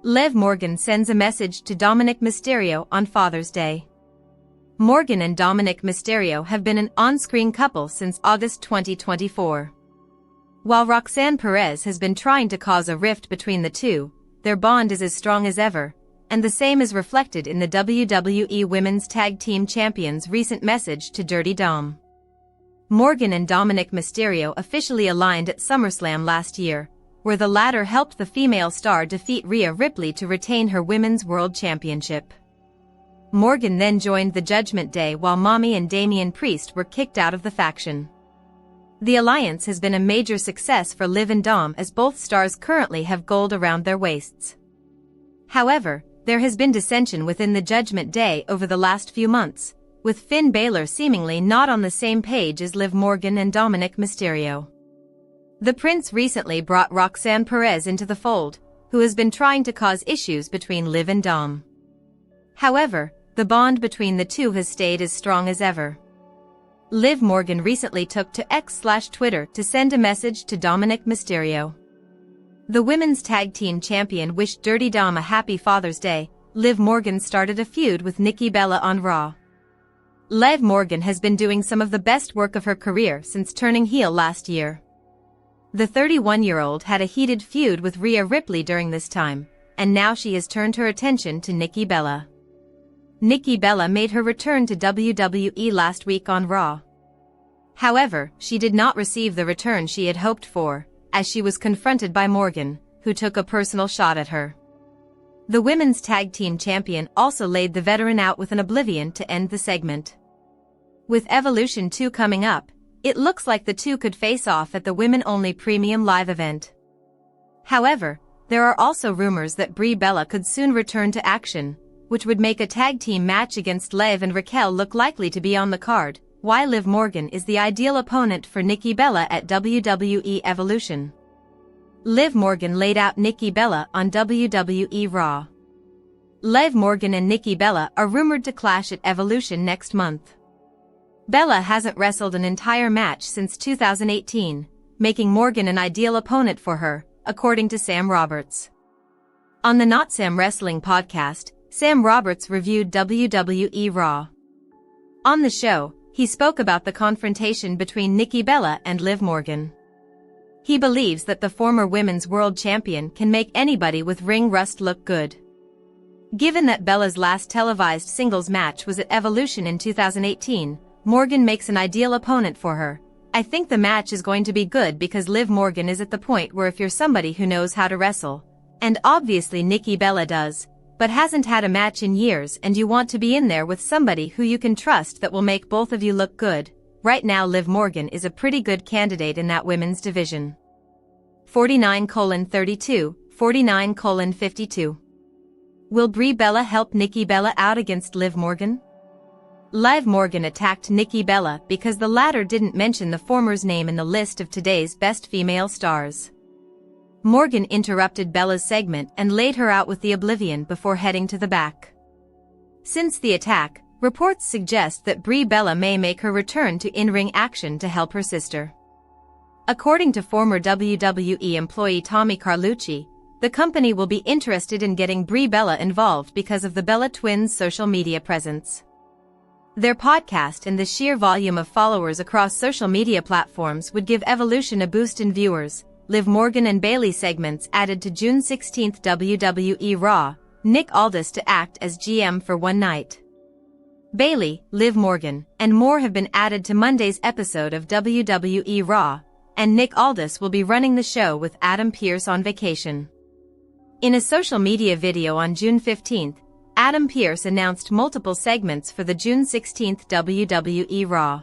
Liv Morgan sends a message to Dominik Mysterio on Father's Day. Morgan and Dominik Mysterio have been an on-screen couple since August 2024. While Roxanne Perez has been trying to cause a rift between the two, their bond is as strong as ever, and the same is reflected in the WWE Women's Tag Team Champions' recent message to Dirty Dom. Morgan and Dominik Mysterio officially aligned at SummerSlam last year, where the latter helped the female star defeat Rhea Ripley to retain her Women's World Championship. Morgan then joined the Judgment Day while Mommy and Damian Priest were kicked out of the faction. The alliance has been a major success for Liv and Dom, as both stars currently have gold around their waists. However, there has been dissension within the Judgment Day over the last few months, with Finn Bálor seemingly not on the same page as Liv Morgan and Dominik Mysterio. The Prince recently brought Roxanne Perez into the fold, who has been trying to cause issues between Liv and Dom. However, the bond between the two has stayed as strong as ever. Liv Morgan recently took to X/Twitter to send a message to Dominik Mysterio. The Women's Tag Team Champion wished Dirty Dom a happy Father's Day. Liv Morgan started a feud with Nikki Bella on Raw. Liv Morgan has been doing some of the best work of her career since turning heel last year. The 31-year-old had a heated feud with Rhea Ripley during this time, and now she has turned her attention to Nikki Bella. Nikki Bella made her return to WWE last week on Raw. However, she did not receive the return she had hoped for, as she was confronted by Morgan, who took a personal shot at her. The Women's Tag Team Champion also laid the veteran out with an oblivion to end the segment. With Evolution 2 coming up, it looks like the two could face off at the women-only premium live event. However, there are also rumors that Brie Bella could soon return to action, which would make a tag team match against Liv and Raquel look likely to be on the card. Why Liv Morgan is the ideal opponent for Nikki Bella at WWE Evolution. Liv Morgan laid out Nikki Bella on WWE RAW. Liv Morgan and Nikki Bella are rumored to clash at Evolution next month. Bella hasn't wrestled an entire match since 2018, making Morgan an ideal opponent for her, according to Sam Roberts. On the Not Sam Wrestling podcast, Sam Roberts reviewed WWE RAW. On the show, he spoke about the confrontation between Nikki Bella and Liv Morgan. He believes that the former Women's World Champion can make anybody with ring rust look good. Given that Bella's last televised singles match was at Evolution in 2018, Morgan makes an ideal opponent for her. I think the match is going to be good because Liv Morgan is at the point where if you're somebody who knows how to wrestle, and obviously Nikki Bella does, but hasn't had a match in years, and you want to be in there with somebody who you can trust that will make both of you look good, right now Liv Morgan is a pretty good candidate in that women's division. 49:32, 49:52. Will Brie Bella help Nikki Bella out against Liv Morgan? Liv Morgan attacked Nikki Bella because the latter didn't mention the former's name in the list of today's best female stars. Morgan interrupted Bella's segment and laid her out with the oblivion before heading to the back. Since the attack, reports suggest that Brie Bella may make her return to in-ring action to help her sister. According to former WWE employee Tommy Carlucci, the company will be interested in getting Brie Bella involved because of the Bella twins' social media presence. Their podcast and the sheer volume of followers across social media platforms would give Evolution a boost in viewers. Liv Morgan and Bayley segments added to June 16 WWE RAW, Nick Aldis to act as GM for one night. Bayley, Liv Morgan, and more have been added to Monday's episode of WWE RAW, and Nick Aldis will be running the show with Adam Pearce on vacation. In a social media video on June 15, Adam Pearce announced multiple segments for the June 16 WWE RAW.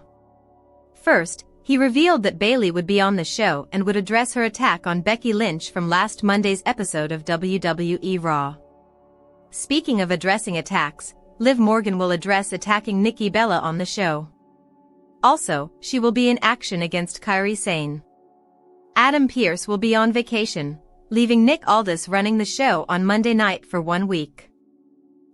First, he revealed that Bayley would be on the show and would address her attack on Becky Lynch from last Monday's episode of WWE RAW. Speaking of addressing attacks, Liv Morgan will address attacking Nikki Bella on the show. Also, she will be in action against Kairi Sane. Adam Pearce will be on vacation, leaving Nick Aldis running the show on Monday night for 1 week.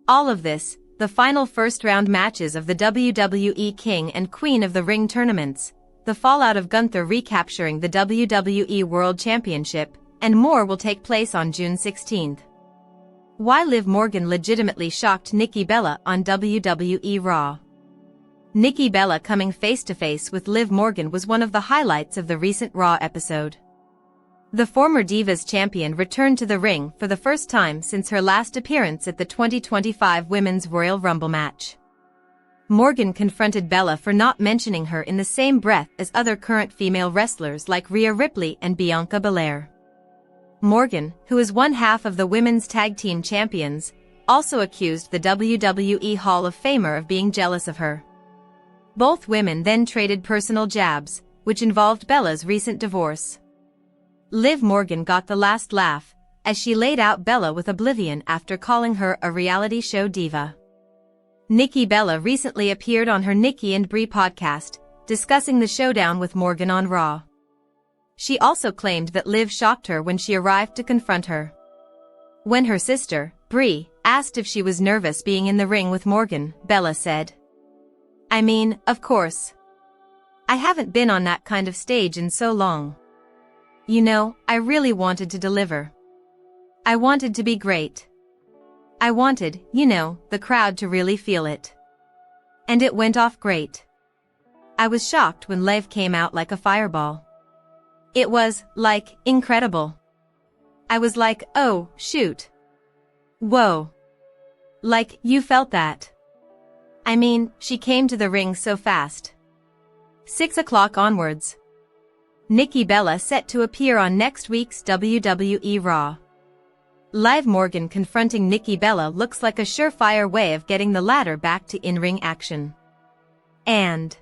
All of this, the final first-round matches of the WWE King and Queen of the Ring tournaments, the fallout of Gunther recapturing the WWE World Championship, and more will take place on June 16. Why Liv Morgan legitimately shocked Nikki Bella on WWE RAW. Nikki Bella coming face-to-face with Liv Morgan was one of the highlights of the recent RAW episode. The former Divas champion returned to the ring for the first time since her last appearance at the 2025 Women's Royal Rumble match. Morgan confronted Bella for not mentioning her in the same breath as other current female wrestlers like Rhea Ripley and Bianca Belair. Morgan, who is one half of the Women's Tag Team Champions, also accused the WWE Hall of Famer of being jealous of her. Both women then traded personal jabs, which involved Bella's recent divorce. Liv Morgan got the last laugh, as she laid out Bella with oblivion after calling her a reality show diva. Nikki Bella recently appeared on her Nikki and Brie podcast, discussing the showdown with Morgan on RAW. She also claimed that Liv shocked her when she arrived to confront her. When her sister, Brie, asked if she was nervous being in the ring with Morgan, Bella said, "I mean, of course. I haven't been on that kind of stage in so long. You know, I really wanted to deliver. I wanted to be great. I wanted, the crowd to really feel it. And it went off great. I was shocked when Liv came out like a fireball. It was, incredible. I was like, oh, shoot. Whoa. You felt that. I mean, she came to the ring so fast." 6 o'clock onwards. Nikki Bella set to appear on next week's WWE RAW. Liv Morgan confronting Nikki Bella looks like a surefire way of getting the latter back to in-ring action. And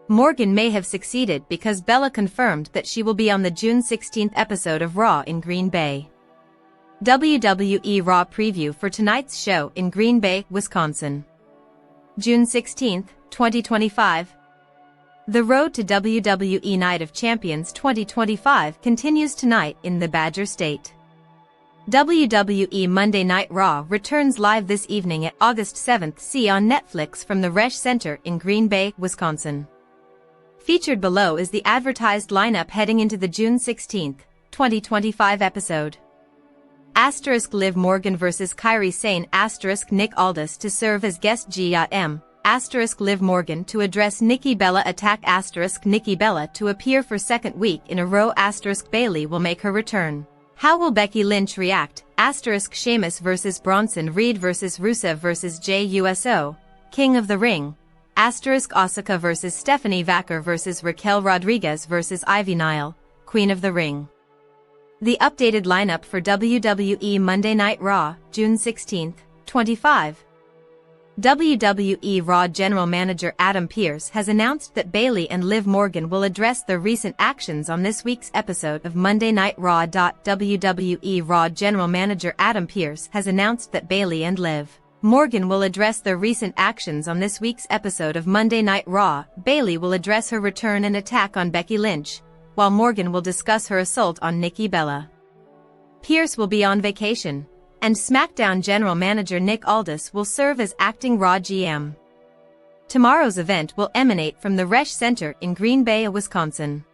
Morgan may have succeeded because Bella confirmed that she will be on the June 16th episode of RAW in Green Bay. WWE RAW preview for tonight's show in Green Bay, Wisconsin. June 16, 2025. The road to WWE Night of Champions 2025 continues tonight in the Badger State. WWE Monday Night Raw returns live this evening at August 7th. See on Netflix from the Resch Center in Green Bay, Wisconsin. Featured below is the advertised lineup heading into the June 16, 2025 episode. * Liv Morgan vs. Kairi Sane * Nick Aldis to serve as guest GM. * Liv Morgan to address Nikki Bella attack * Nikki Bella to appear for second week in a row * Bayley will make her return. How will Becky Lynch react? * Sheamus vs. Bronson Reed vs. Rusev vs. Jey Uso, King of the Ring. * Asuka vs. Stephanie Vaquer vs. Raquel Rodriguez vs. Ivy Nile, Queen of the Ring. The updated lineup for WWE Monday Night Raw, June 16, 25. WWE RAW General Manager Adam Pearce has announced that Bayley and Liv Morgan will address their recent actions on this week's episode of Monday Night Raw. WWE RAW General Manager Adam Pearce has announced that Bayley and Liv Morgan will address their recent actions on this week's episode of Monday Night Raw. Bayley will address her return and attack on Becky Lynch, while Morgan will discuss her assault on Nikki Bella. Pearce will be on vacation, and SmackDown General Manager Nick Aldis will serve as acting Raw GM. Tomorrow's event will emanate from the Resch Center in Green Bay, Wisconsin.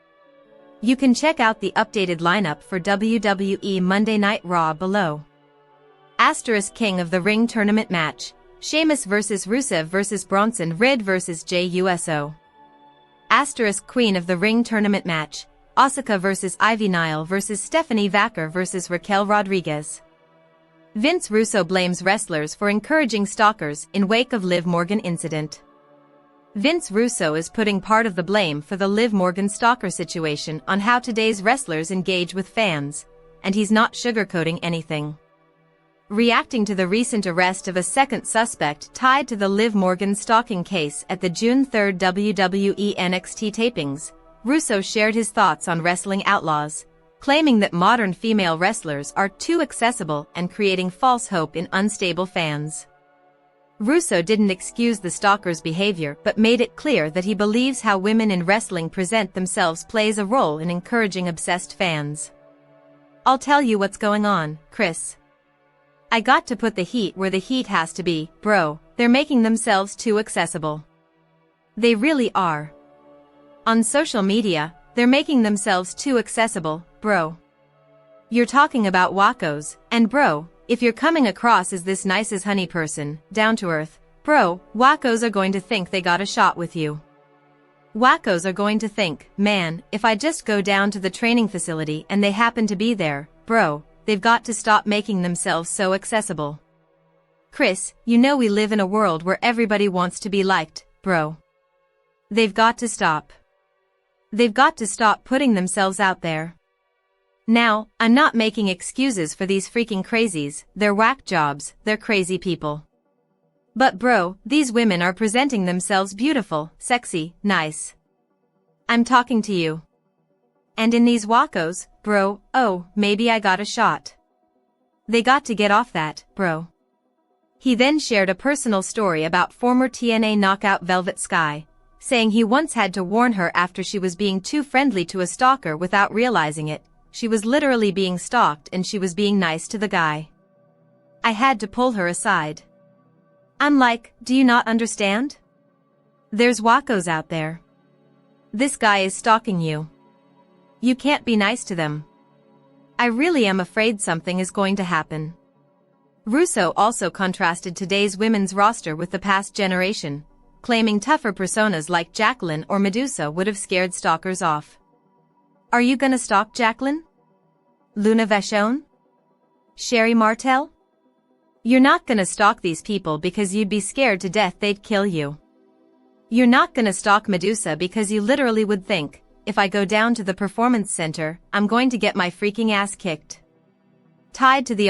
You can check out the updated lineup for WWE Monday Night Raw below. * King of the Ring Tournament Match, Sheamus vs. Rusev vs. Bronson Reed vs. Jey Uso. * Queen of the Ring Tournament Match, Asuka vs. Ivy Nile vs. Stephanie Vaquer vs. Raquel Rodriguez. Vince Russo blames wrestlers for encouraging stalkers in wake of Liv Morgan incident. Vince Russo is putting part of the blame for the Liv Morgan stalker situation on how today's wrestlers engage with fans, and he's not sugarcoating anything. Reacting to the recent arrest of a second suspect tied to the Liv Morgan stalking case at the June 3 WWE NXT tapings, Russo shared his thoughts on Wrestling Outlaws, claiming that modern female wrestlers are too accessible and creating false hope in unstable fans. Russo didn't excuse the stalker's behavior but made it clear that he believes how women in wrestling present themselves plays a role in encouraging obsessed fans. "I'll tell you what's going on, Chris. I got to put the heat where the heat has to be, bro. They're making themselves too accessible. They really are. On social media, they're making themselves too accessible, bro. You're talking about wacos, and bro, If you're coming across as this nice as honey person, down to earth, bro, wackos are going to think they got a shot with you. Wackos are going to think, man, if I just go down to the training facility and they happen to be there, bro, they've got to stop making themselves so accessible. Chris, you know we live in a world where everybody wants to be liked, bro. They've got to stop. They've got to stop putting themselves out there. Now, I'm not making excuses for these freaking crazies, they're whack jobs, they're crazy people. But bro, these women are presenting themselves beautiful, sexy, nice. I'm talking to you. And in these wackos, bro, oh, maybe I got a shot. They got to get off that, bro. He then shared a personal story about former TNA knockout Velvet Sky, saying he once had to warn her after she was being too friendly to a stalker without realizing it. She was literally being stalked and she was being nice to the guy. I had to pull her aside. I'm like, do you not understand? There's wackos out there. This guy is stalking you. You can't be nice to them. I really am afraid something is going to happen. Russo also contrasted today's women's roster with the past generation, claiming tougher personas like Jacqueline or Medusa would have scared stalkers off. Are you gonna stalk Jacqueline? Luna Vachon? Sherry Martel? You're not gonna stalk these people because you'd be scared to death they'd kill you. You're not gonna stalk Medusa because you literally would think, if I go down to the performance center, I'm going to get my freaking ass kicked. Tied to the